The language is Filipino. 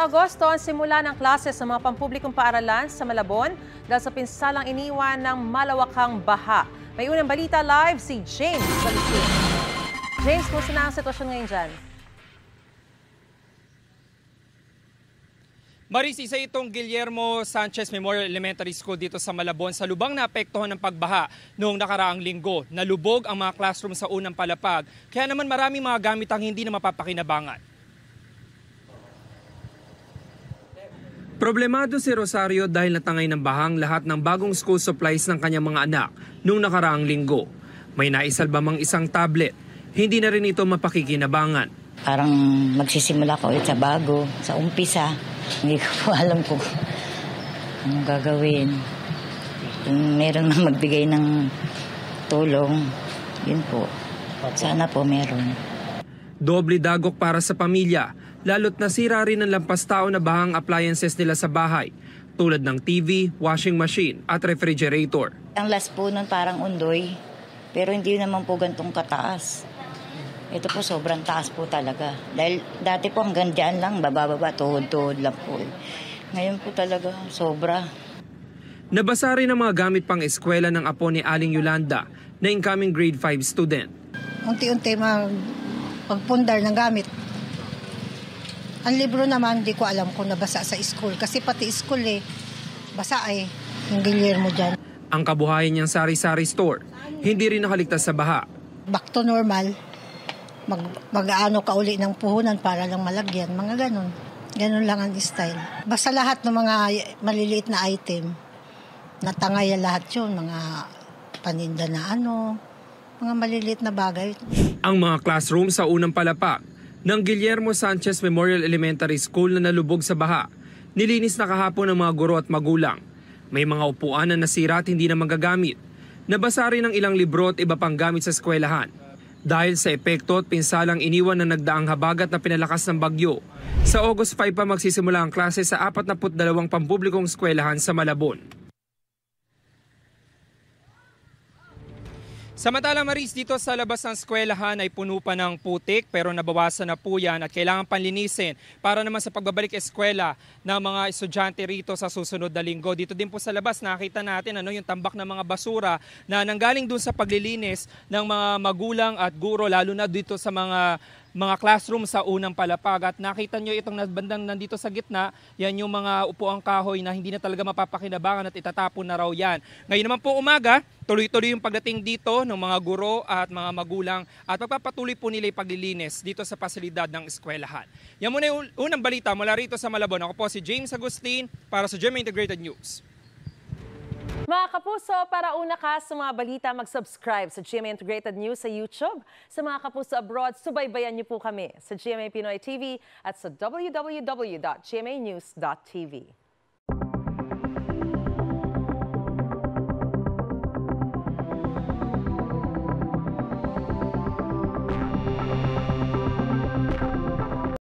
Agosto ang simula ng klase sa mga pampublikong paaralan sa Malabon dahil sa pinsalang iniwan ng malawakang baha. May unang balita live si James Salusin. James, kumusta na ang sitwasyon ngayon dyan? Maris, isa itong Guillermo Sanchez Memorial Elementary School dito sa Malabon sa lubang naapektuhan ng pagbaha noong nakaraang linggo. Nalubog ang mga classroom sa unang palapag, kaya naman maraming mga gamit ang hindi na mapapakinabangan. Problemado si Rosario dahil natangay ng bahang lahat ng bagong school supplies ng kanyang mga anak noong nakaraang linggo. May naisalba mang isang tablet, hindi na rin ito mapakikinabangan. Parang magsisimula ko ulit sa bago, sa umpisa. Hindi ko po alam kung anong gagawin. Kung meron na magbigay ng tulong, yun po. Sana po meron. Doble dagok para sa pamilya, lalo't nasira rin ang lampas tao na bahang appliances nila sa bahay, tulad ng TV, washing machine at refrigerator. Ang last po nun parang undoy, pero hindi naman po gantong kataas. Ito po sobrang taas po talaga. Dahil dati po hanggang dyan lang, baba-baba, tuhod-tuhod lang po. Ngayon po talaga, sobra. Nabasa rin ang mga gamit pang eskwela ng apo ni Aling Yolanda na incoming grade 5 student. Unti-unti pagpundar ng gamit. Ang libro naman, di ko alam kung nabasa sa school. Kasi pati school basa yung Guillermo dyan. Ang kabuhayan niyang sari-sari store, hindi rin nakaligtas sa baha. Back to normal. Mag-ano ka uli ng puhunan para lang malagyan. Mga ganon. Ganon lang ang style. Basta lahat ng mga maliliit na item, natangay lahat yun. Mga paninda na mga maliliit na bagay. Ang mga classroom sa unang palapag ng Guillermo Sanchez Memorial Elementary School na nalubog sa baha, nilinis na kahapon ng mga guro at magulang. May mga upuan na nasira at hindi na magagamit. Nabasa rin ang ilang libro at iba pang gamit sa eskwelahan. Dahil sa epekto at pinsalang iniwan ng nagdaang habagat na pinalakas ng bagyo, sa August 5 pa magsisimula ang klase sa 42 pampublikong eskwelahan sa Malabon. Samantala Maris, dito sa labas ng eskwelahan ay puno pa ng putik pero nabawasan na po yan at kailangan panlinisin para naman sa pagbabalik eskwela ng mga estudyante rito sa susunod na linggo. Dito din po sa labas nakita natin yung tambak ng mga basura na nanggaling dun sa paglilinis ng mga magulang at guro lalo na dito sa mga classroom sa unang palapag. At nakita nyo itong bandang nandito sa gitna, yan yung mga upuang kahoy na hindi na talaga mapapakinabangan at itatapon na raw yan. Ngayon naman po umaga, tuloy-tuloy yung pagdating dito ng mga guro at mga magulang at magpapatuloy po nila yung paglilinis dito sa pasilidad ng eskwelahan. Yan muna yung unang balita mula rito sa Malabon. Ako po si James Agustin para sa GMA Integrated News. Mga kapuso, para una ka sa mga balita, mag-subscribe sa GMA Integrated News sa YouTube. Sa mga kapuso abroad, subaybayan niyo po kami sa GMA Pinoy TV at sa www.gmanews.tv.